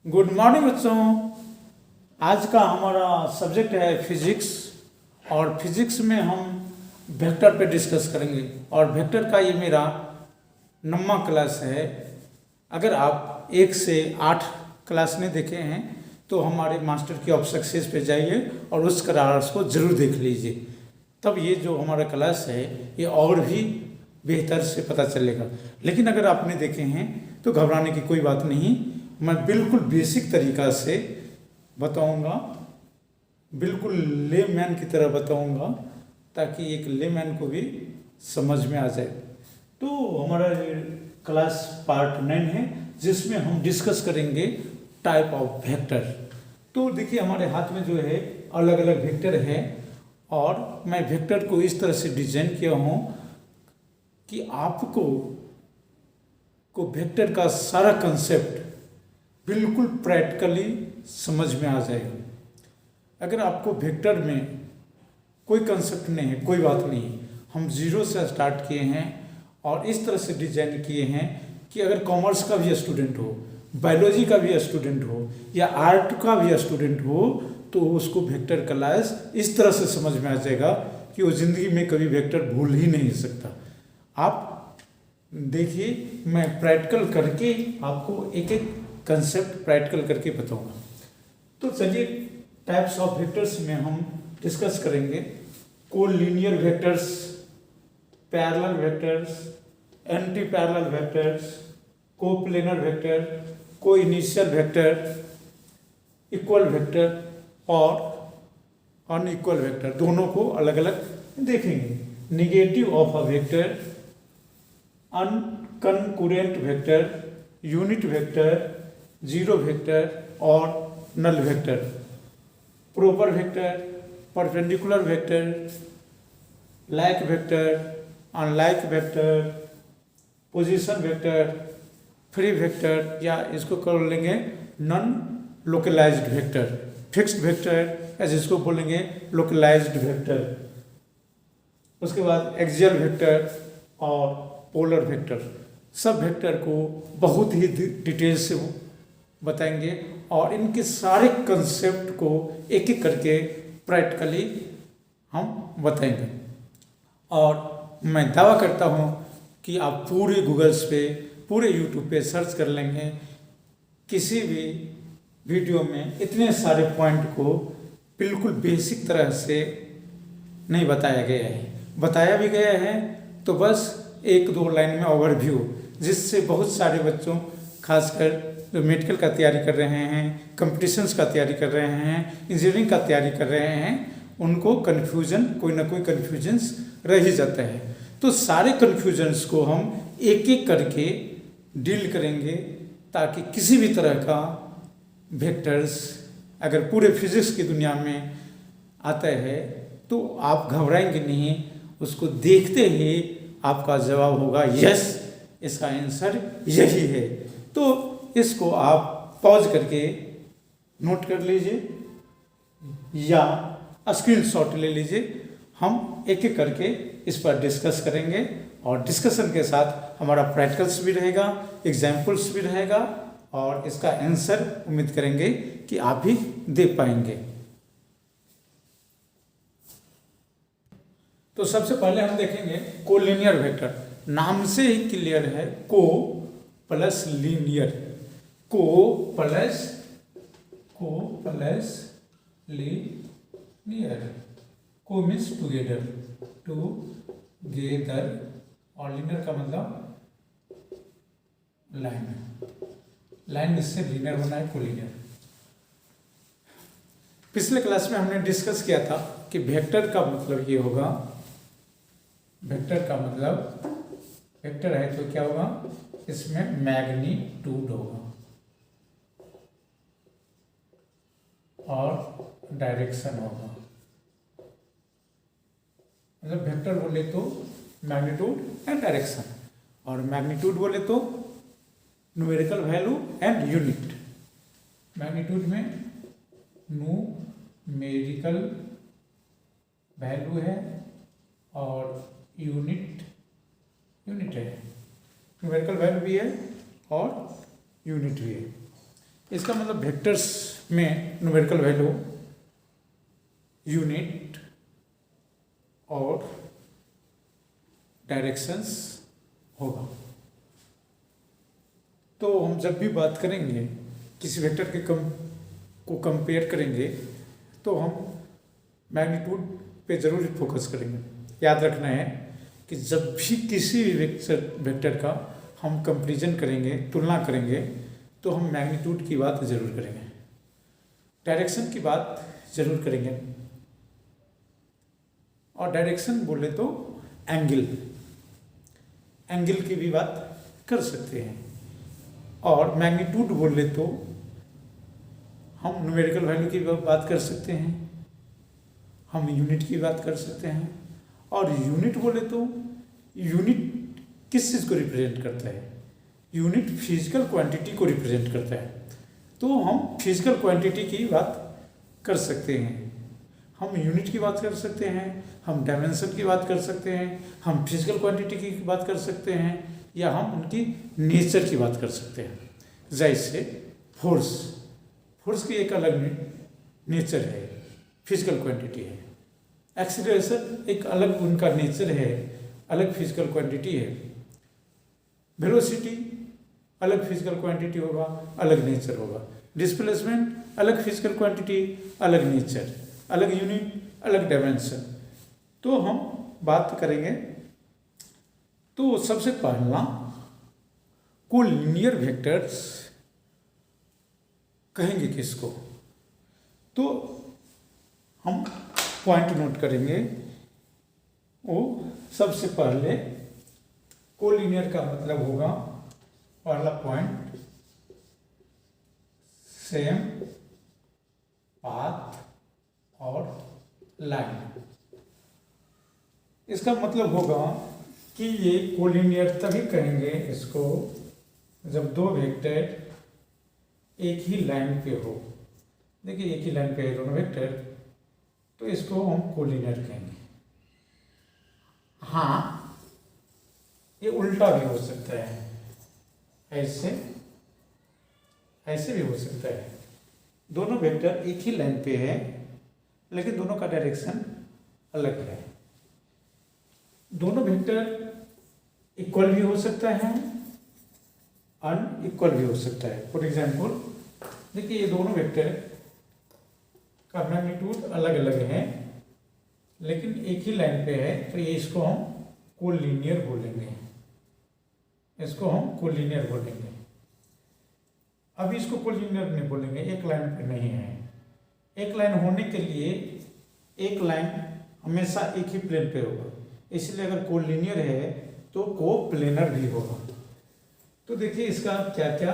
Good morning बच्चों। आज का हमारा सब्जेक्ट है फिजिक्स और फिजिक्स में हम वेक्टर पे डिस्कस करेंगे और वेक्टर का ये मेरा 9वां क्लास है। अगर आप 1 से 8 क्लास नहीं देखे हैं तो हमारे मास्टर की ऑफ सक्सेस पे जाइए और उस क्लास को ज़रूर देख लीजिए, तब ये जो हमारा क्लास है ये और भी बेहतर से पता चलेगा। लेकिन अगर आपने देखे हैं तो घबराने की कोई बात नहीं, मैं बिल्कुल बेसिक तरीक़ा से बताऊंगा, बिल्कुल लेमैन की तरह बताऊंगा ताकि एक लेमैन को भी समझ में आ जाए। तो हमारा क्लास पार्ट 9 है जिसमें हम डिस्कस करेंगे टाइप ऑफ वेक्टर। तो देखिए हमारे हाथ में जो है अलग अलग वेक्टर है और मैं वेक्टर को इस तरह से डिजाइन किया हूँ कि आपको वेक्टर का सारा कंसेप्ट बिल्कुल प्रैक्टिकली समझ में आ जाएगा। अगर आपको वेक्टर में कोई कंसेप्ट नहीं है कोई बात नहीं, हम जीरो से स्टार्ट किए हैं और इस तरह से डिजाइन किए हैं कि अगर कॉमर्स का भी स्टूडेंट हो, बायोलॉजी का भी स्टूडेंट हो या आर्ट का भी स्टूडेंट हो तो उसको वेक्टर क्लास इस तरह से समझ में आ जाएगा कि वो ज़िंदगी में कभी वेक्टर भूल ही नहीं सकता। आप देखिए मैं प्रैक्टिकल करके आपको एक एक कंसेप्ट प्रैक्टिकल करके बताऊंगा। तो चलिए टाइप्स ऑफ वेक्टर्स में हम डिस्कस करेंगे collinear vectors, parallel vectors, anti parallel vectors, coplanar vector, coinitial vector, equal vector और अनइक्वल वेक्टर, दोनों को अलग अलग देखेंगे। Negative of a vector, unconcurrent vector, unit vector, zero vector और null vector, proper vector, perpendicular vector, like vector, unlike vector, position vector, free vector या इसको कर लेंगे non localized vector, fixed vector या जिसको बोलेंगे लोकलाइज्ड वेक्टर। उसके बाद एक्सियल वेक्टर और पोलर वेक्टर, सब वेक्टर को बहुत ही डिटेल से बताएंगे और इनके सारे कंसेप्ट को एक एक करके प्रैक्टिकली हम बताएंगे। और मैं दावा करता हूँ कि आप पूरे गूगल्स पे, पूरे यूट्यूब पे सर्च कर लेंगे, किसी भी वीडियो में इतने सारे पॉइंट को बिल्कुल बेसिक तरह से नहीं बताया गया है। बताया भी गया है तो बस 1-2 लाइन में ओवरव्यू, जिससे बहुत सारे बच्चों, खासकर जो मेडिकल का तैयारी कर रहे हैं, कंपटीशंस का तैयारी कर रहे हैं, इंजीनियरिंग का तैयारी कर रहे हैं, उनको कन्फ्यूजन, कोई ना कोई कन्फ्यूजन्स रह ही जाता है। तो सारे कन्फ्यूजन्स को हम एक एक करके डील करेंगे ताकि किसी भी तरह का वेक्टर्स अगर पूरे फिजिक्स की दुनिया में आता है तो आप घबराएंगे नहीं, उसको देखते ही आपका जवाब होगा यस, इसका आंसर यही है। तो इसको आप पॉज करके नोट कर लीजिए या स्क्रीनशॉट ले लीजिए। हम एक एक करके इस पर डिस्कस करेंगे और डिस्कशन के साथ हमारा प्रैक्टिकल्स भी रहेगा, एग्जाम्पल्स भी रहेगा और इसका आंसर उम्मीद करेंगे कि आप भी दे पाएंगे। तो सबसे पहले हम देखेंगे कोलिनियर वेक्टर। नाम से ही क्लियर है, को प्लस लीनियर, को प्लस लीनियर। को मीन्स टुगेदर, टुगेदर और लीनियर का मतलब लाइन, लाइन इससे लीनियर होना है, कोलिनियर। पिछले क्लास में हमने डिस्कस किया था कि वेक्टर का मतलब ये होगा, वेक्टर का मतलब वेक्टर है तो क्या होगा, इसमें मैग्नीट्यूड होगा और डायरेक्शन होगा। मतलब वेक्टर बोले तो मैग्नीट्यूड एंड डायरेक्शन, और मैग्नीट्यूड बोले तो numerical value and unit. Magnitude में न्यूमेरिकल वैल्यू है और यूनिट है, न्यूमेरिकल वैल्यू भी है और यूनिट भी है। इसका मतलब वेक्टर्स में न्यूमेरिकल वैल्यू, यूनिट और डायरेक्शंस होगा। तो हम जब भी बात करेंगे किसी वेक्टर के को कंपेयर करेंगे तो हम मैग्नीट्यूड पे ज़रूर फोकस करेंगे। याद रखना है कि जब भी किसी भी वेक्टर का हम कंपैरिजन करेंगे, तुलना करेंगे, तो हम मैग्नीट्यूड की बात ज़रूर करेंगे, डायरेक्शन की बात ज़रूर करेंगे। और डायरेक्शन बोले तो एंगल की भी बात कर सकते हैं। और मैग्नीट्यूड बोले तो हम न्यूमेरिकल वैल्यू की बात कर सकते हैं, हम यूनिट की बात कर सकते हैं। और यूनिट बोले तो यूनिट किस चीज़ को रिप्रेजेंट करता है? यूनिट फिजिकल क्वांटिटी को रिप्रेजेंट करता है। तो हम फिजिकल क्वांटिटी की बात कर सकते हैं, हम यूनिट की बात कर सकते हैं, हम डायमेंशन की बात कर सकते हैं, हम फिजिकल क्वांटिटी की बात कर सकते हैं, या हम उनकी नेचर की बात कर सकते हैं। जैसे फोर्स की एक अलग नेचर है, फिजिकल क्वांटिटी है। एक्सीलरेशन एक अलग उनका नेचर है, अलग फिजिकल क्वांटिटी है। वेलोसिटी अलग फिजिकल क्वांटिटी होगा, अलग नेचर होगा। डिस्प्लेसमेंट अलग फिजिकल क्वांटिटी, अलग नेचर, अलग यूनिट, अलग डायमेंशन। तो हम बात करेंगे, तो सबसे पहला कोलिनियर वेक्टर्स कहेंगे किसको? तो हम पॉइंट नोट करेंगे। वो सबसे पहले कोलिनियर का मतलब होगा, पहला पॉइंट सेम पाथ और लाइन। इसका मतलब होगा कि ये कोलिनियर तभी कहेंगे इसको जब दो वेक्टर एक ही लाइन पे हो। देखिए एक ही लाइन पे है दोनों वेक्टर, तो इसको हम कोलिनियर कहेंगे। हाँ, ये उल्टा भी हो सकता है, ऐसे भी हो सकता है। दोनों वेक्टर एक ही लाइन पे है लेकिन दोनों का डायरेक्शन अलग है। दोनों वेक्टर इक्वल भी हो सकता है, अनइक्वल भी हो सकता है। फॉर एग्जाम्पल देखिए ये दोनों वेक्टर का मैग्नीट्यूड अलग अलग है लेकिन एक ही लाइन पे है, तो ये इसको हम कोलिनियर बोलेंगे, इसको हम कोलिनियर बोलेंगे। अभी इसको कोलिनियर नहीं बोलेंगे, एक लाइन पे नहीं है। एक लाइन होने के लिए एक लाइन हमेशा एक ही प्लेन पे होगा, इसलिए अगर कोलिनियर है तो कोप्लेनर भी होगा। तो देखिए इसका क्या क्या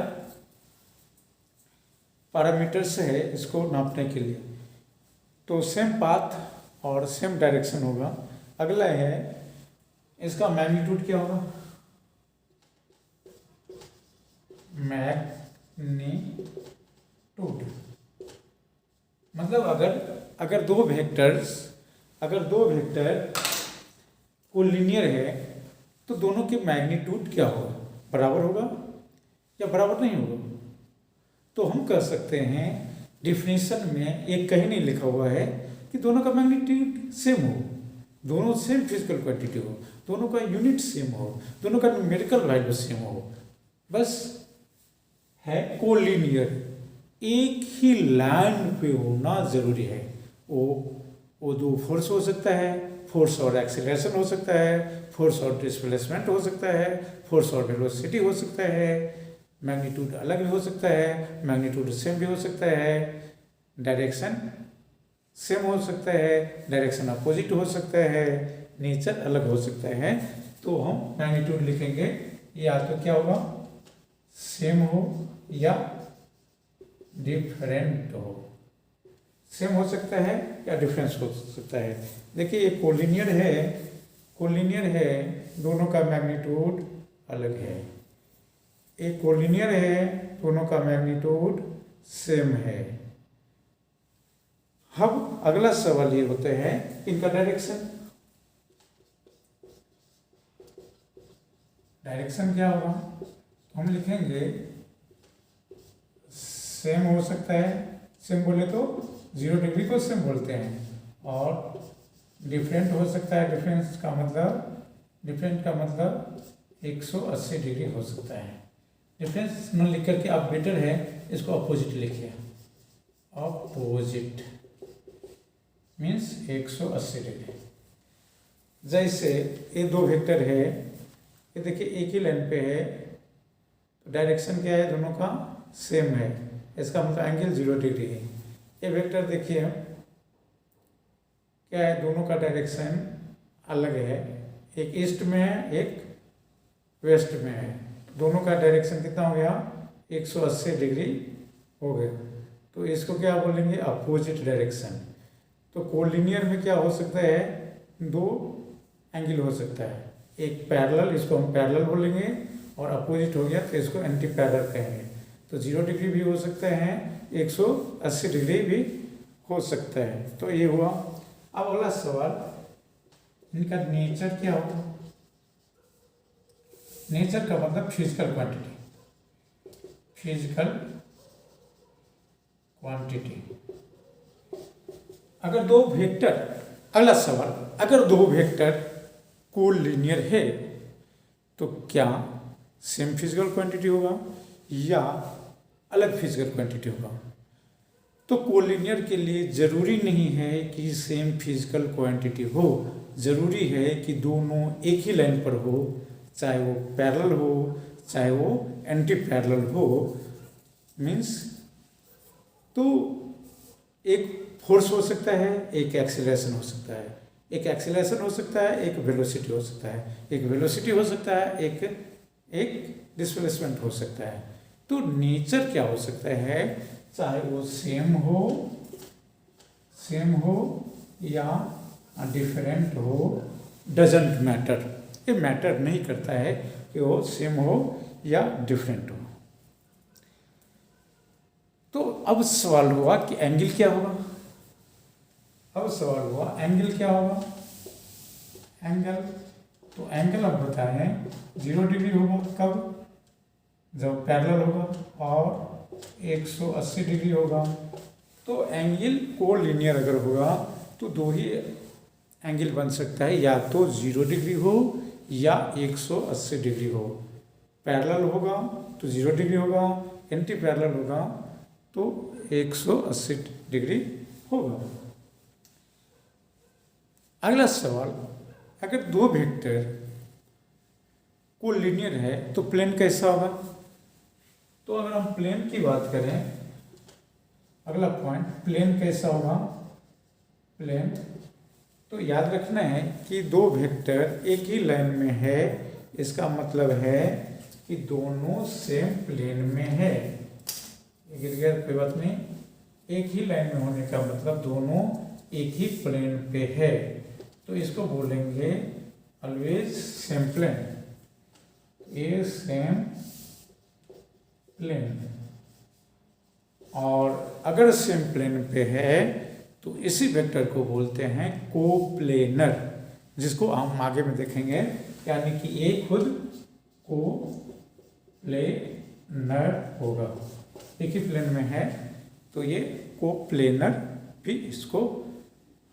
पैरामीटर्स है इसको नापने के लिए। तो सेम पाथ और सेम डायरेक्शन होगा। अगला है इसका मैग्नीट्यूड क्या होगा? मैग्नीट्यूड मतलब अगर दो वेक्टर कोलिनियर है तो दोनों के मैग्नीट्यूड क्या होगा? बराबर होगा या बराबर नहीं होगा? तो हम कह सकते हैं डिफिनीशन में एक कहीं नहीं लिखा हुआ है कि दोनों का मैग्नीट्यूड सेम हो, दोनों सेम फिजिकल क्वांटिटी हो, दोनों का यूनिट सेम हो, दोनों का न्यूमेरिकल वैल्यू सेम हो। बस है कोलिनियर, एक ही लाइन पे होना जरूरी है। वो दो फोर्स हो सकता है, फोर्स और एक्सीलरेशन हो सकता है, फोर्स और डिस्प्लेसमेंट हो सकता है, फोर्स और वेलोसिटी हो सकता है, मैग्नीट्यूड अलग भी हो सकता है, मैग्नीट्यूड सेम भी हो सकता है, डायरेक्शन सेम हो सकता है, डायरेक्शन अपोजिट हो सकता है, नेचर अलग हो सकता है। तो हम मैग्नीट्यूड लिखेंगे या तो क्या होगा, सेम हो या डिफरेंट हो। सेम हो सकता है या डिफरेंस हो सकता है। देखिए ये कोलिनियर है, दोनों का मैग्नीट्यूड अलग है। एक कोलिनियर है, दोनों का मैग्नीट्यूड सेम है। अब अगला सवाल ये होता है इनका डायरेक्शन क्या होगा? हम लिखेंगे सेम हो सकता है, सेम बोले तो 0 डिग्री को सेम बोलते हैं, और डिफरेंट हो सकता है, डिफरेंट का मतलब 180 डिग्री हो सकता है। डिफरेंस न लिख करके आप बेटर है इसको अपोजिट लिखिए, अपोजिट मीन्स 180 डिग्री। जैसे ये दो वेक्टर है, ये देखिए एक ही लाइन पे है, डायरेक्शन क्या है, दोनों का सेम है, इसका मतलब एंगल 0 डिग्री है। ये वेक्टर देखिए क्या है, दोनों का डायरेक्शन अलग है, एक ईस्ट में है एक वेस्ट में है, दोनों का डायरेक्शन कितना हो गया, 180 डिग्री हो गया। तो इसको क्या बोलेंगे, अपोजिट डायरेक्शन। तो कोलिनियर में क्या हो सकता है, दो एंगल हो सकता है, एक पैरेलल, इसको हम पैरेलल बोलेंगे, और अपोजिट हो गया तो इसको एंटी पैरेलल कहेंगे। तो 0 डिग्री भी हो सकता है, 180 डिग्री भी हो सकता है। तो ये हुआ। अब अगला सवाल, इनका नेचर क्या होगा। नेचर का मतलब फिजिकल क्वांटिटी, फिजिकल क्वांटिटी। अगर दो वेक्टर, अगला सवाल, अगर दो वेक्टर कोलिनियर है तो क्या सेम फिजिकल क्वांटिटी होगा या अलग फिजिकल क्वांटिटी होगा। तो कोलिनियर के लिए जरूरी नहीं है कि सेम फिजिकल क्वांटिटी हो, जरूरी है कि दोनों एक ही लाइन पर हो, चाहे वो पैरेलल हो चाहे वो एंटी पैरेलल हो। मीन्स तो एक फोर्स हो सकता है, एक एक्सीलरेशन हो सकता है, एक एक्सीलरेशन हो सकता है, एक वेलोसिटी हो सकता है, एक वेलोसिटी हो सकता है, एक डिस्प्लेसमेंट हो सकता है। तो नेचर क्या हो सकता है, चाहे वो सेम हो या डिफरेंट हो, डजंट मैटर। ये मैटर नहीं करता है कि वो सेम हो या डिफरेंट हो। तो अब सवाल हुआ कि एंगल क्या होगा। अब सवाल हुआ एंगल क्या होगा। एंगल, तो एंगल अब बताएं 0 डिग्री होगा कब, जब पैरेलल होगा, और 180 डिग्री होगा। तो एंगल कोलिनियर अगर होगा तो दो ही एंगल बन सकता है, या तो 0 डिग्री हो या 180 डिग्री हो। पैरेलल होगा तो 0 डिग्री होगा, एंटी पैरेलल होगा तो 180 डिग्री होगा। अगला सवाल, अगर दो वेक्टर कोलिनियर है तो प्लेन कैसा होगा। तो अगर हम प्लेन की बात करें, अगला पॉइंट, प्लेन कैसा होगा। प्लेन, तो याद रखना है कि दो वेक्टर एक ही लाइन में है, इसका मतलब है कि दोनों सेम प्लेन में है। गिर गया कोई बात नहीं, एक ही लाइन में होने का मतलब दोनों एक ही प्लेन पे है, तो इसको बोलेंगे ऑलवेज सेम प्लेन, ए सेम प्लेन। और अगर सेम प्लेन पे है तो इसी वेक्टर को बोलते हैं कोप्लेनर, जिसको हम आगे में देखेंगे। यानी कि ये खुद कोप्लेनर होगा, एक ही प्लेन में है तो ये कोप्लेनर भी इसको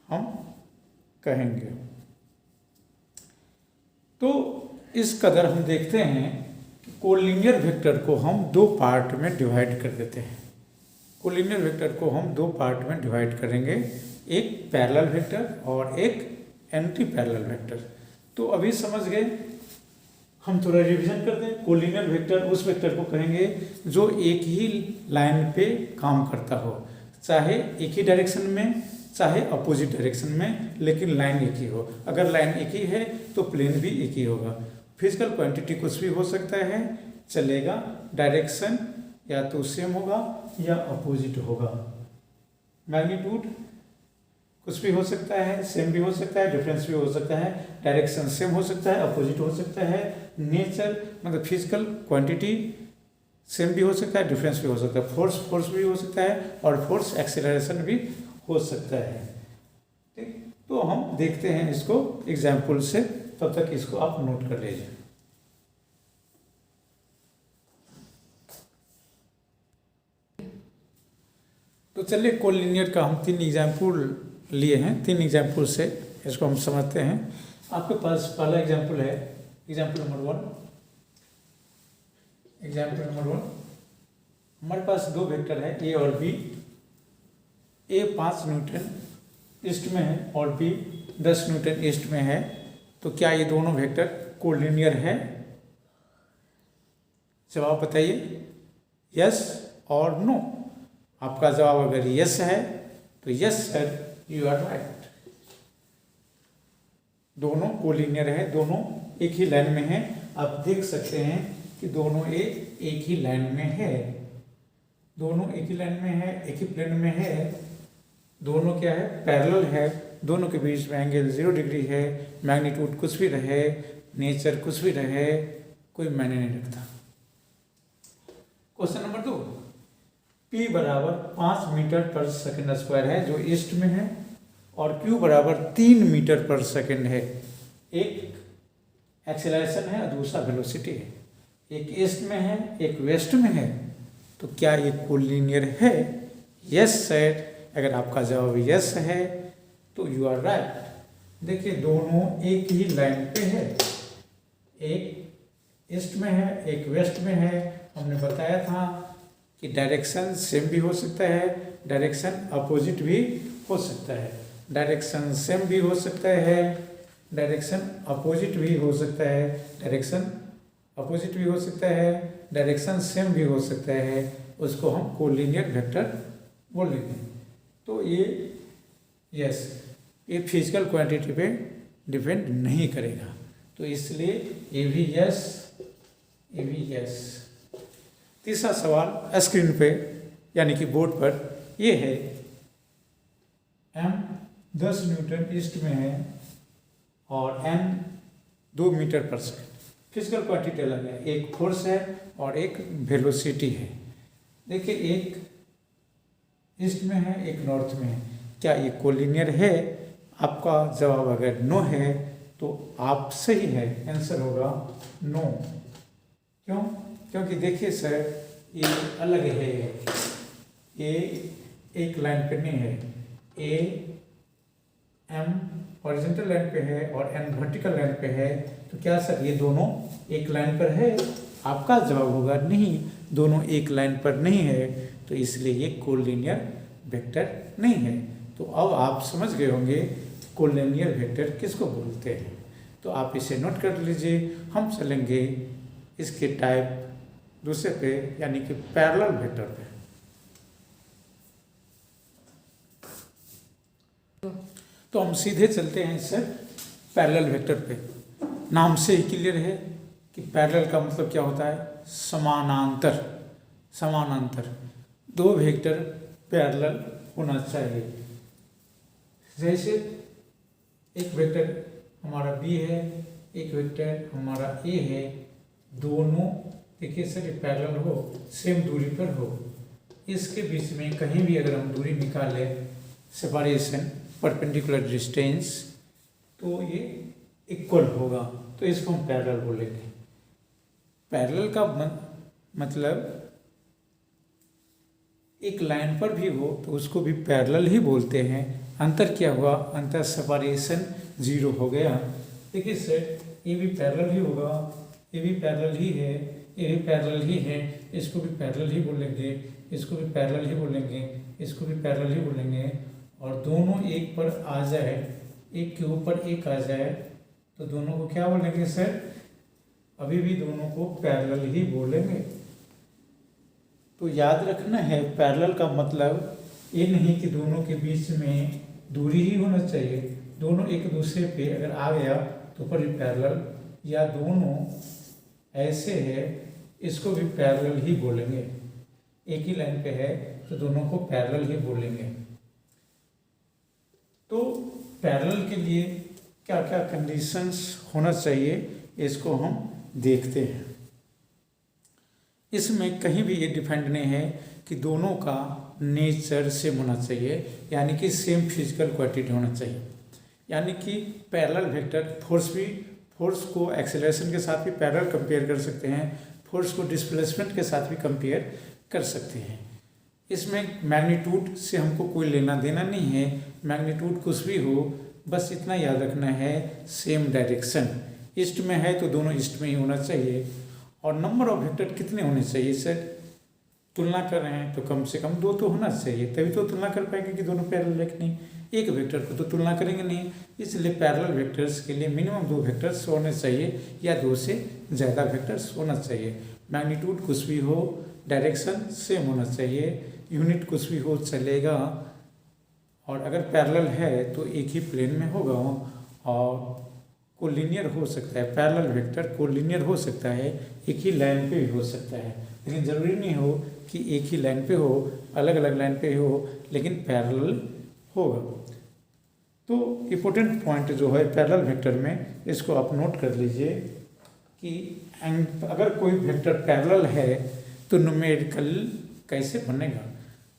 हम कहेंगे। तो इस कदर हम देखते हैं कि कोलिनियर वेक्टर को हम दो पार्ट में डिवाइड कर देते हैं। कोलिनियर वेक्टर को हम दो पार्ट में डिवाइड करेंगे, एक पैरेलल वेक्टर और एक एंटी पैरेलल वेक्टर। तो अभी समझ गए, हम थोड़ा रिवीजन कर दें। कोलिनियर वेक्टर उस वेक्टर को कहेंगे जो एक ही लाइन पे काम करता हो, चाहे एक ही डायरेक्शन में चाहे अपोजिट डायरेक्शन में, लेकिन लाइन एक ही हो। अगर लाइन एक ही है तो प्लेन भी एक ही होगा। फिजिकल क्वांटिटी कुछ भी हो सकता है, चलेगा, डायरेक्शन या तो सेम होगा या अपोजिट होगा। मैग्नीट्यूड कुछ भी हो सकता है, सेम भी हो सकता है, डिफरेंस भी हो सकता है, डायरेक्शन सेम हो सकता है, अपोजिट हो सकता है। नेचर मतलब फिजिकल क्वांटिटी सेम भी हो सकता है, डिफरेंस भी हो सकता है, फोर्स भी हो सकता है, और फोर्स एक्सेलरेशन भी हो सकता है। ठीक, तो हम देखते हैं इसको एग्जाम्पल से, तब तक इसको आप नोट कर लीजिए। तो चलिए कोलिनियर का हम 3 एग्जाम्पल लिए हैं, 3 एग्जाम्पल से इसको हम समझते हैं। आपके पास पहला एग्जाम्पल है, एग्जाम्पल नंबर 1। एग्जाम्पल नंबर 1, हमारे पास 2 वेक्टर है ए और बी। ए 5 न्यूटन ईस्ट में है और बी 10 न्यूटन ईस्ट में है। तो क्या ये दोनों वेक्टर कोलिनियर है? जवाब बताइए, यस और नो। आपका जवाब अगर यस है तो yes sir, you are right. दोनों कोलिनियर है, दोनों एक ही लाइन में है। आप देख सकते हैं कि दोनों एक ही लाइन में है, दोनों एक ही लाइन में है, एक ही प्लेन में है। दोनों क्या है? पैरेलल है। दोनों के बीच में एंगल 0 डिग्री है। मैग्नीट्यूड कुछ भी रहे, नेचर कुछ भी रहे, कोई मायने नहीं रखता। क्वेश्चन नंबर 2, P बराबर 5 मीटर पर सेकंड स्क्वायर है जो ईस्ट में है, और Q बराबर 3 मीटर पर सेकंड है। एक एक्सेलरेशन है और दूसरा वेलोसिटी है। एक ईस्ट में है, एक वेस्ट में है। तो क्या ये कोलिनियर है? Yes sir. अगर आपका जवाब यस है तो यू आर राइट। देखिए दोनों एक ही लाइन पे है, एक ईस्ट में है, एक वेस्ट में है। हमने बताया था कि डायरेक्शन सेम भी हो सकता है, डायरेक्शन अपोजिट भी हो सकता है। डायरेक्शन सेम भी हो सकता है, डायरेक्शन अपोजिट भी हो सकता है, डायरेक्शन अपोजिट भी हो सकता है, डायरेक्शन सेम भी हो सकता है। उसको हम कोलिनियर वेक्टर बोलेंगे। तो ये यस, ये फिजिकल क्वांटिटी पे डिपेंड नहीं करेगा, तो इसलिए ये भी यस, ये भी यस। तीसरा सवाल स्क्रीन पे यानी कि बोर्ड पर ये है, M 10 न्यूटन ईस्ट में है और N 2 मीटर पर सेकेंड। फिजिकल क्वांटिटी अलग है, एक फोर्स है और एक वेलोसिटी है। देखिए एक ईस्ट में है, एक नॉर्थ में है। क्या ये कोलिनियर है? आपका जवाब अगर नो है तो आप सही है, आंसर होगा नो। क्यों? क्योंकि देखिए सर ये अलग है, ये एक लाइन पे नहीं है। ए एम हॉरिजॉन्टल लाइन पे है और एन वर्टिकल लाइन पे है। तो क्या सर ये दोनों एक लाइन पर है? आपका जवाब होगा नहीं, दोनों एक लाइन पर नहीं है, तो इसलिए ये कोलिनियर वेक्टर नहीं है। तो अब आप समझ गए होंगे कोलिनियर वेक्टर किसको बोलते हैं। तो आप इसे नोट कर लीजिए। हम चलेंगे इसके टाइप दूसरे पे यानी कि पैरेलल वेक्टर पे। तो हम सीधे चलते हैं इससे पैरेलल वेक्टर पे। नाम से ही क्लियर है कि पैरेलल का मतलब क्या होता है? समानांतर। समानांतर दो वेक्टर पैरेलल होना चाहिए। जैसे एक वेक्टर हमारा B है, एक वेक्टर हमारा A है, दोनों देखिए सर पैरेलल हो, सेम दूरी पर हो। इसके बीच में कहीं भी अगर हम दूरी निकालें, सेपरेशन परपेंडिकुलर डिस्टेंस, तो ये इक्वल होगा, तो इसको हम पैरेलल बोलेंगे। पैरेलल का मतलब एक लाइन पर भी हो तो उसको भी पैरेलल ही बोलते हैं। अंतर क्या हुआ? अंतर सेपरेशन 0 हो गया। देखिए सर ये भी पैरेलल ही होगा, ये भी पैरेलल ही है, ये भी पैरेलल ही है, इसको भी पैरेलल ही बोलेंगे, इसको भी पैरेलल ही बोलेंगे, इसको भी पैरेलल ही बोलेंगे। और दोनों एक पर आ जाए, एक के ऊपर एक आ जाए, तो दोनों को क्या बोलेंगे सर? अभी भी दोनों को पैरेलल ही बोलेंगे। तो याद रखना है पैरेलल का मतलब ये नहीं कि दोनों के बीच में दूरी ही होना चाहिए। दोनों एक दूसरे पे अगर आ गया तो पर पैरेलल, या दोनों ऐसे है, इसको भी पैरेलल ही बोलेंगे। एक ही लाइन पे है तो दोनों को पैरेलल ही बोलेंगे। तो पैरेलल के लिए क्या क्या कंडीशंस होना चाहिए इसको हम देखते हैं। इसमें कहीं भी ये डिपेंड नहीं है कि दोनों का नेचर सेम होना चाहिए, यानी कि सेम फिजिकल क्वांटिटी होना चाहिए। यानी कि पैरेलल वेक्टर फोर्स को एक्सेलरेशन के साथ भी पैरेलल कंपेयर कर सकते हैं, फोर्स को डिस्प्लेसमेंट के साथ भी कंपेयर कर सकते हैं। इसमें मैग्नीट्यूड से हमको कोई लेना देना नहीं है, मैग्नीट्यूड कुछ भी हो, बस इतना याद रखना है सेम डायरेक्शन। ईस्ट में है तो दोनों ईस्ट में ही होना चाहिए। और नंबर ऑफ वेक्टर कितने होने चाहिए सर? तुलना कर रहे हैं तो कम से कम 2 तो होना चाहिए, तभी तो तुलना कर पाएंगे कि दोनों पैरेलल है कि नहीं। एक वेक्टर को तो तुलना करेंगे नहीं, इसलिए पैरेलल वेक्टर्स के लिए मिनिमम 2 वेक्टर्स होने चाहिए या 2 से ज़्यादा वेक्टर्स होना चाहिए। मैग्नीट्यूड कुछ भी हो, डायरेक्शन सेम होना चाहिए, यूनिट कुछ भी हो चलेगा। और अगर पैरेलल है तो एक ही प्लेन में होगा और कोलिनियर हो सकता है। पैरेलल वेक्टर कोलिनियर हो सकता है, एक ही लाइन पे भी हो सकता है, लेकिन ज़रूरी नहीं हो कि एक ही लाइन पे हो, अलग अलग लाइन पे हो, लेकिन पैरेलल होगा। तो इम्पोर्टेंट पॉइंट जो है पैरेलल वेक्टर में, इसको आप नोट कर लीजिए कि अगर कोई वेक्टर पैरेलल है तो न्यूमेरिकल कैसे बनेगा।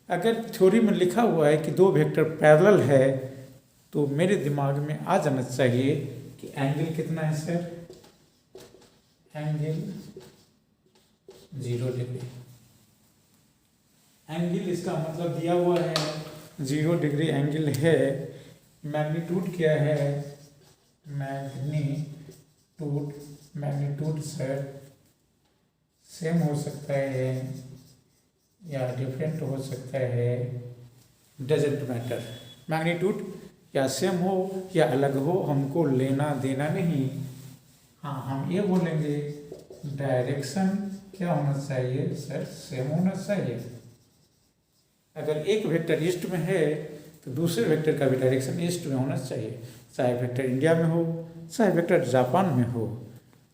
अगर थ्योरी में लिखा हुआ है कि 2 वेक्टर पैरेलल है तो मेरे दिमाग में आ जाना चाहिए कि एंगल कितना है सर? Angle 0 degree. एंगल इसका मतलब दिया हुआ है 0 डिग्री एंगल है। मैग्नीट्यूड क्या है? मैग्नीट्यूड सर सेम हो सकता है या डिफरेंट हो सकता है, डजेंट मैटर। मैग्नीट्यूड या सेम हो या अलग हो, हमको लेना देना नहीं। हाँ, हम ये बोलेंगे डायरेक्शन क्या होना चाहिए सर? सेम होना चाहिए। अगर एक वेक्टर ईस्ट में है तो दूसरे वेक्टर का भी डायरेक्शन ईस्ट में होना चाहिए, चाहे वेक्टर इंडिया में हो चाहे वेक्टर जापान में हो,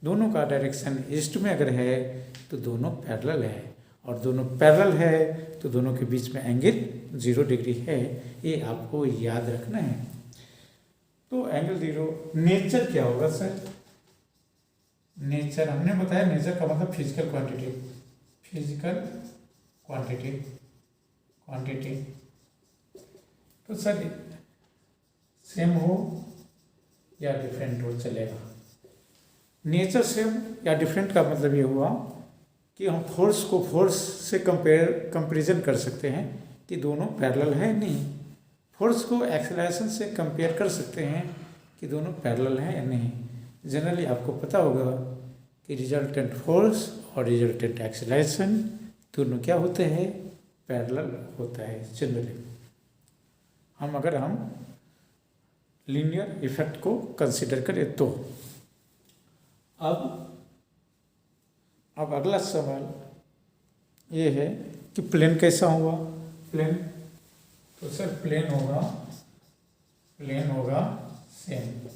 दोनों का डायरेक्शन ईस्ट में अगर है तो दोनों पैरेलल है, और दोनों पैरेलल है तो दोनों के बीच में एंगल 0 डिग्री है। ये आपको याद रखना है। तो एंगल 0। नेचर क्या होगा सर? नेचर हमने बताया, नेचर का मतलब फिजिकल क्वांटिटी। फिजिकल क्वांटिटी तो सर सेम हो या डिफरेंट हो चलेगा। नेचर सेम या डिफरेंट का मतलब ये हुआ कि हम फोर्स को फोर्स से कंपेरिजन कर सकते हैं कि दोनों पैरेलल है नहीं। फोर्स को एक्सेलरेशन से कंपेयर कर सकते हैं कि दोनों पैरेलल हैं या नहीं। जनरली आपको पता होगा कि रिजल्टेंट फोर्स और रिजल्टेंट एक्सेलरेशन दोनों क्या होते हैं? पैरेलल होता है जनरली। अगर हम लीनियर इफेक्ट को कंसीडर करें तो। अब अगला सवाल ये है कि प्लेन कैसा होगा? प्लेन तो सर प्लेन होगा सेम।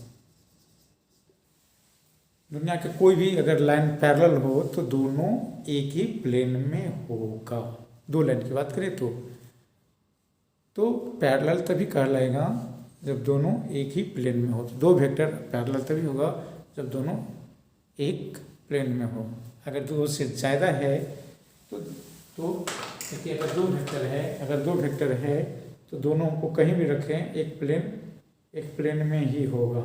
दुनिया के कोई भी अगर लाइन पैरेलल हो तो दोनों एक ही प्लेन में होगा। 2 लाइन की बात करें तो पैरेलल तभी कहलाएगा जब दोनों एक ही प्लेन में हो। तो 2 वेक्टर पैरेलल तभी होगा जब दोनों एक प्लेन में हो। अगर 2 से ज़्यादा है तो देखिए, अगर 2 वेक्टर है तो दोनों को कहीं भी रखें एक प्लेन में ही होगा,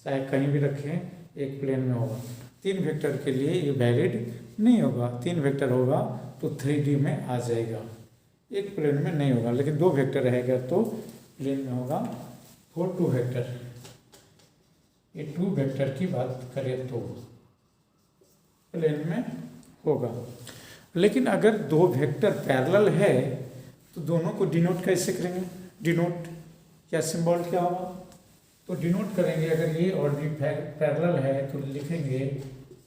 चाहे कहीं भी रखें एक प्लेन में होगा। 3 वेक्टर के लिए ये वैलिड नहीं होगा। 3 वेक्टर होगा तो 3D में आ जाएगा, एक प्लेन में नहीं होगा। लेकिन 2 वेक्टर रहेगा तो प्लेन में होगा। 2 वेक्टर, ये 2 वेक्टर की बात करें तो प्लेन में होगा। लेकिन अगर 2 वेक्टर पैरेलल है तो दोनों को डिनोट कैसे करेंगे? डिनोट या सिंबल क्या होगा? तो डिनोट करेंगे, अगर ये और बी पैरेलल है तो लिखेंगे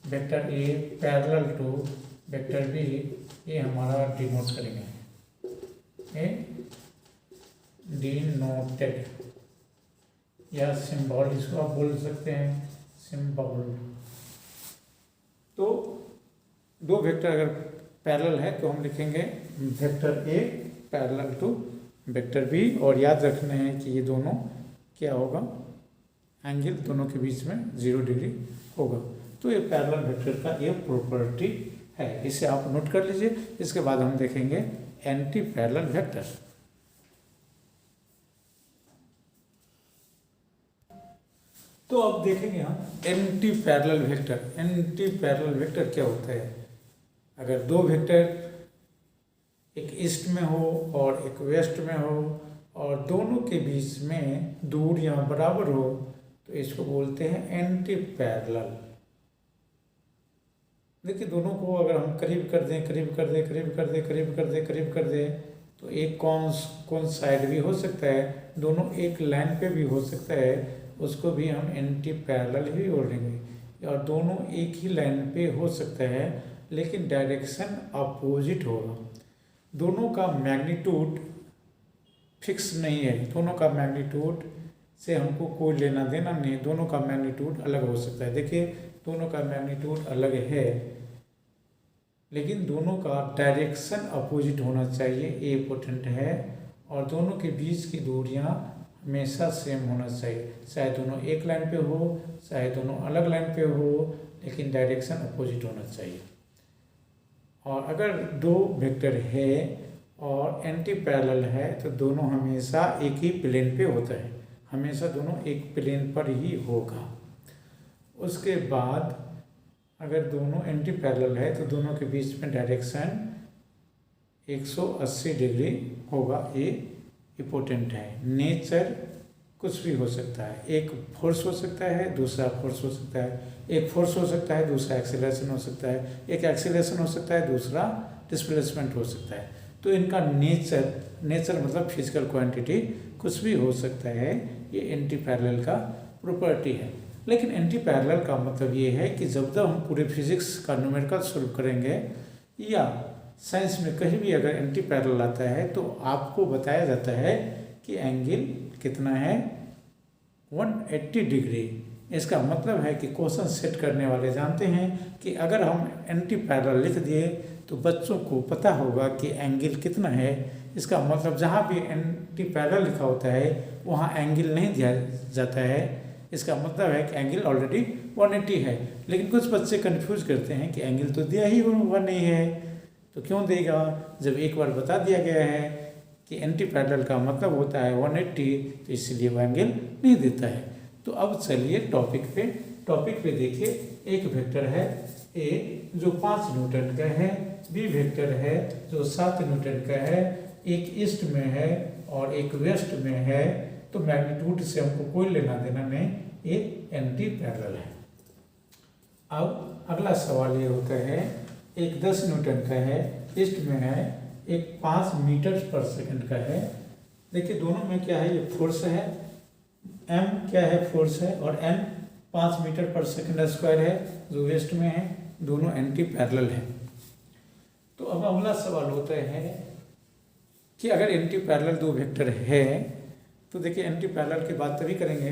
vector A parallel to vector B. ये हमारा डिनोट करेंगे, ए डिनोटेड या सिंबल इसको आप बोल सकते हैं, सिंबल। तो 2 वेक्टर अगर पैरेलल है तो हम लिखेंगे vector A parallel to vector B. और याद रखना है कि ये दोनों क्या होगा? एंगल दोनों के बीच में 0 डिग्री होगा। तो ये पैरेलल वेक्टर का ये प्रॉपर्टी है, इसे आप नोट कर लीजिए। इसके बाद हम देखेंगे एंटी पैरेलल वेक्टर। तो अब देखेंगे हम anti parallel vector. Anti parallel vector क्या होता है? अगर 2 वेक्टर एक ईस्ट में हो और एक वेस्ट में हो और दोनों के बीच में दूरियां बराबर हो तो इसको बोलते हैं एंटी पैरेलल। देखिए दोनों को अगर हम करीब कर दें, करीब कर दें, करीब कर दें, करीब कर दें, करीब कर दें तो एक कौन साइड भी हो सकता है, दोनों एक लाइन पे भी हो सकता है, उसको भी हम एंटी पैरेलल ही बोलेंगे। और दोनों एक ही लाइन पे हो सकता है लेकिन डायरेक्शन अपोजिट होगा। दोनों का मैग्नीट्यूड फिक्स नहीं है, दोनों का मैग्नीट्यूड से हमको कोई लेना देना नहीं है, दोनों का मैग्नीट्यूड अलग हो सकता है। देखिए दोनों का मैग्नीट्यूड अलग है लेकिन दोनों का डायरेक्शन अपोजिट होना चाहिए, ये इम्पोर्टेंट है। और दोनों के बीच की दूरियां हमेशा सेम होना चाहिए, चाहे दोनों एक लाइन पे हो चाहे दोनों अलग लाइन पे हो, लेकिन डायरेक्शन अपोजिट होना चाहिए। और अगर दो वेक्टर है और एंटी पैरेलल है तो दोनों हमेशा एक ही प्लेन पे होता है, हमेशा दोनों एक प्लेन पर ही होगा। उसके बाद अगर दोनों एंटी पैरेलल है तो दोनों के बीच में डायरेक्शन 180 डिग्री होगा, ये इम्पोर्टेंट है। नेचर कुछ भी हो सकता है, एक फोर्स हो सकता है दूसरा फोर्स हो सकता है, एक फोर्स हो सकता है दूसरा एक्सीलरेशन हो सकता है, एक एक्सीलरेशन हो सकता है दूसरा डिस्प्लेसमेंट हो सकता है। तो इनका नेचर मतलब फिजिकल क्वांटिटी कुछ भी हो सकता है, ये एंटी पैरेलल का प्रॉपर्टी है। लेकिन एंटी पैरेलल का मतलब ये है कि जब तक हम पूरे फिजिक्स का न्यूमेरिकल सॉल्व करेंगे या साइंस में कहीं भी अगर एंटी पैरेलल आता है तो आपको बताया जाता है कि एंगल कितना है 180 डिग्री। इसका मतलब है कि क्वेश्चन सेट करने वाले जानते हैं कि अगर हम एंटी पैरेलल लिख दिए तो बच्चों को पता होगा कि एंगल कितना है। इसका मतलब जहाँ भी एंटी पैरेलल लिखा होता है वहाँ एंगल नहीं दिया जाता है, इसका मतलब है कि एंगल ऑलरेडी 180 है। लेकिन कुछ बच्चे कंफ्यूज करते हैं कि एंगल तो दिया ही हुआ नहीं है, तो क्यों देगा जब एक बार बता दिया गया है कि एंटी पैरेलल का मतलब होता है 180, तो इसलिए वो एंगल नहीं देता है। तो अब चलिए टॉपिक पे देखिए। एक वेक्टर है ए जो 5 न्यूटन का है, बी वेक्टर है जो 7 न्यूटन का है, एक ईस्ट में है और एक वेस्ट में है, तो मैग्नीट्यूड से हमको कोई लेना देना नहीं, ये एंटी पैरेलल है। अब अगला सवाल ये होता है, एक 10 न्यूटन का है, ईस्ट में है, एक 5 मीटर पर सेकंड का है। देखिए दोनों में क्या है, ये फोर्स है, एम क्या है फोर्स है और एन 5 मीटर पर सेकंड स्क्वायर है जो वेस्ट में है, दोनों एंटी पैरेलल है। तो अब अगला सवाल होता है कि अगर एंटी पैरेलल दो वेक्टर है तो देखिए एंटी पैरेलल की बात तभी करेंगे,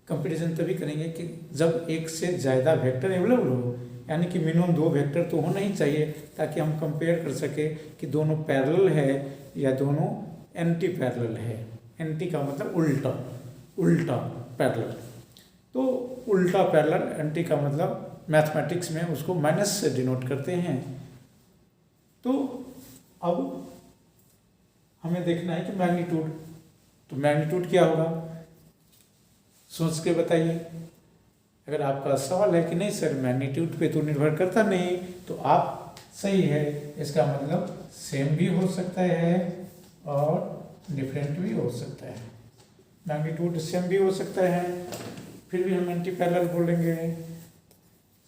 कंपैरिजन तभी करेंगे कि जब एक से ज़्यादा वेक्टर अवेलेबल हो, यानी कि मिनिमम 2 वेक्टर तो होना ही चाहिए ताकि हम कंपेयर कर सके कि दोनों पैरेलल है या दोनों एंटी पैरेलल है। एंटी का मतलब उल्टा पैरेलल, तो उल्टा पैरेलल, एंटी का मतलब मैथमेटिक्स में उसको माइनस से डिनोट करते हैं। तो अब हमें देखना है कि मैग्नीट्यूड, तो मैग्नीट्यूड क्या होगा सोच के बताइए। अगर आपका सवाल है कि नहीं सर मैग्नीट्यूड पे तो निर्भर करता नहीं, तो आप सही है, इसका मतलब सेम भी हो सकता है और डिफरेंट भी हो सकता है। मैग्नीट्यूड सेम भी हो सकता है फिर भी हम एंटी पैरेलल बोलेंगे।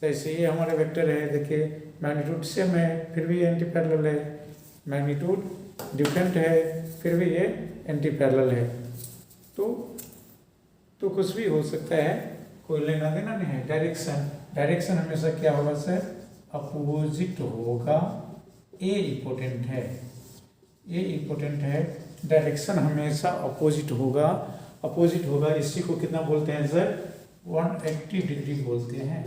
जैसे ये हमारा वेक्टर है, देखिए मैग्नीट्यूड सेम है फिर भी एंटी पैरेलल है, मैग्नीट्यूड डिफरेंट है फिर भी ये एंटी पैरेलल है। तो कुछ भी हो सकता है, कोई लेना देना नहीं है। डायरेक्शन हमेशा क्या होगा सर, अपोजिट होगा, ये इम्पोर्टेंट है, डायरेक्शन हमेशा अपोजिट होगा। इसी को कितना बोलते हैं सर, 180 डिग्री बोलते हैं।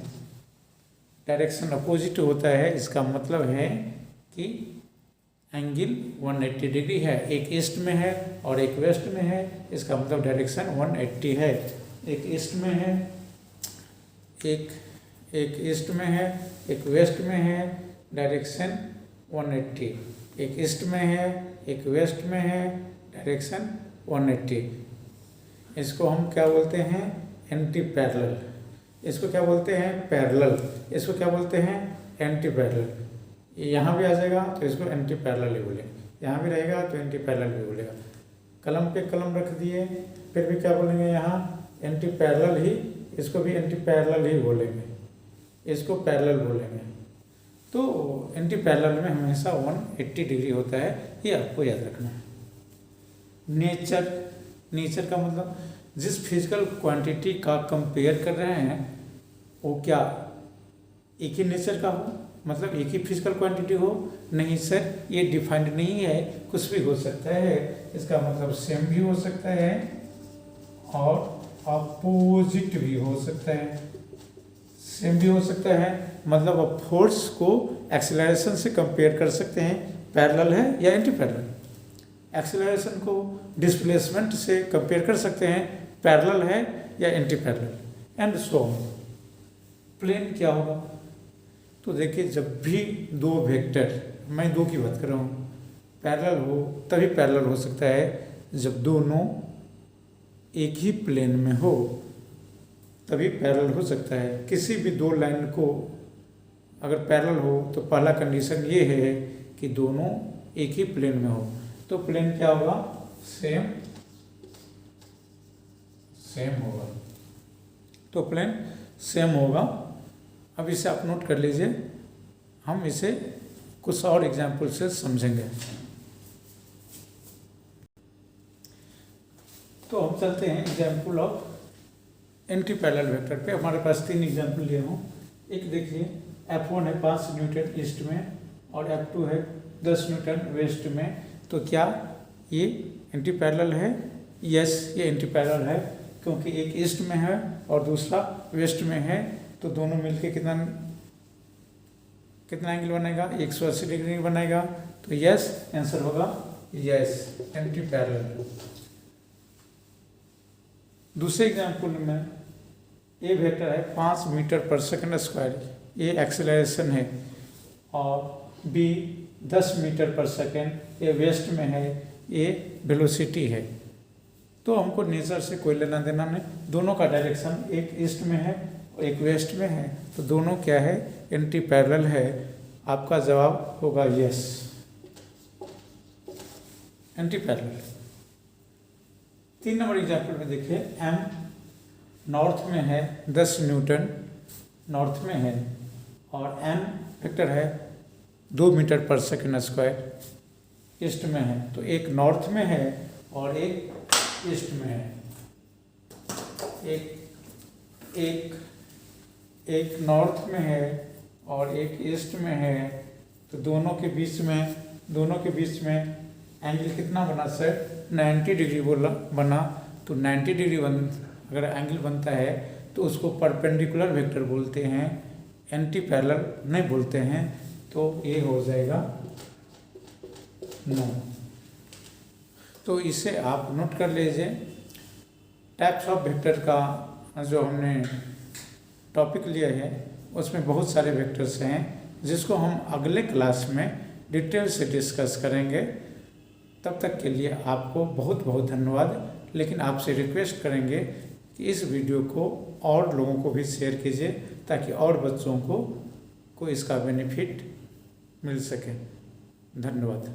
डायरेक्शन अपोजिट होता है, इसका मतलब है कि एंगल 180 डिग्री है, एक ईस्ट में है और एक वेस्ट में है, इसका मतलब डायरेक्शन 180 है। एक ईस्ट में है, एक ईस्ट में है, एक वेस्ट में है, डायरेक्शन 180। एक ईस्ट में है, एक वेस्ट में है, डायरेक्शन 180। इसको हम क्या बोलते हैं, एंटी पैरेलल। इसको क्या बोलते हैं, पैरेलल। इसको क्या बोलते हैं, एंटी पैरेलल। यहाँ भी आ जाएगा तो इसको एंटी पैरेलल ही बोलेंगे। यहाँ भी रहेगा तो एंटी पैरेलल भी बोलेगा। कलम पे कलम रख दिए, फिर भी क्या बोलेंगे यहाँ एंटी पैरेलल ही, इसको भी एंटी पैरेलल ही बोलेंगे, इसको पैरेलल बोलेंगे। तो एंटी पैरेलल में हमेशा 180 डिग्री होता है, ये आपको याद रखना है। नेचर का मतलब जिस फिजिकल क्वांटिटी का कंपेयर कर रहे हैं वो क्या एक ही नेचर का हो, मतलब एक ही फिजिकल क्वांटिटी हो? नहीं सर, ये डिफाइंड नहीं है, कुछ भी हो सकता है। इसका मतलब सेम भी हो सकता है और अपोजिट भी हो सकता है। सेम भी हो सकता है मतलब आप फोर्स को एक्सेलरेशन से कंपेयर कर सकते हैं, पैरेलल है या एंटी पैरेलल। एक्सेलरेशन को डिस्प्लेसमेंट से कंपेयर कर सकते हैं, पैरेलल है या anti parallel, and so on. Plane क्या होगा? तो देखिए, जब भी दो वेक्टर, मैं दो की बात कर रहा हूँ, पैरेलल हो तभी पैरेलल हो सकता है जब दोनों एक ही प्लेन में हो, तभी पैरेलल हो सकता है। किसी भी दो लाइन को अगर पैरेलल हो तो पहला कंडीशन ये है कि दोनों एक ही प्लेन में हो। तो प्लेन क्या होगा? सेम होगा। तो प्लेन सेम होगा। अब इसे आप नोट कर लीजिए, हम इसे कुछ और एग्जाम्पल से समझेंगे। तो हम चलते हैं example of anti parallel vector पे। हमारे पास 3 एग्जाम्पल लिए हों। एक देखिए, F1 है 5 न्यूटन ईस्ट में और F2 है 10 न्यूटन वेस्ट में। तो क्या ये एंटी पैरेलल है? यस, ये एंटी पैरेलल है, क्योंकि एक ईस्ट में है और दूसरा वेस्ट में है। तो दोनों मिलके कितना एंगल बनेगा? 180 डिग्री बनेगा। तो यस, आंसर होगा यस, एंटी पैरेलल। दूसरे एग्जाम्पल में ए वेक्टर है 5 मीटर पर सेकंड स्क्वायर, ये एक्सेलरेशन है, और बी 10 मीटर पर सेकेंड, ये वेस्ट में है, ये वेलोसिटी है। तो हमको नेचर से कोई लेना देना नहीं, दोनों का डायरेक्शन एक ईस्ट में है और एक वेस्ट में है, तो दोनों क्या है? एंटी पैरेलल है। आपका जवाब होगा yes, anti parallel. 3 number example में देखिए, एम नॉर्थ में है 10 न्यूटन, नॉर्थ में है, और एन वेक्टर है 2 मीटर पर सेकंड स्क्वायर, ईस्ट में है। तो एक नॉर्थ में है और एक ईस्ट में है। एक नॉर्थ में है और एक ईस्ट में है। तो दोनों के बीच में एंगल कितना बना सर? 90 डिग्री बना। तो 90 डिग्री अगर एंगल बनता है तो उसको परपेंडिकुलर वेक्टर बोलते हैं, एंटी पैरेलल नहीं बोलते हैं। तो ये हो जाएगा नो। तो इसे आप नोट कर लीजिए। टाइप्स ऑफ वेक्टर का जो हमने टॉपिक लिया है उसमें बहुत सारे वेक्टर्स हैं, जिसको हम अगले क्लास में डिटेल से डिस्कस करेंगे। तब तक के लिए आपको बहुत बहुत धन्यवाद। लेकिन आपसे रिक्वेस्ट करेंगे कि इस वीडियो को और लोगों को भी शेयर कीजिए, ताकि और बच्चों को इसका बेनिफिट मिल सके। धन्यवाद।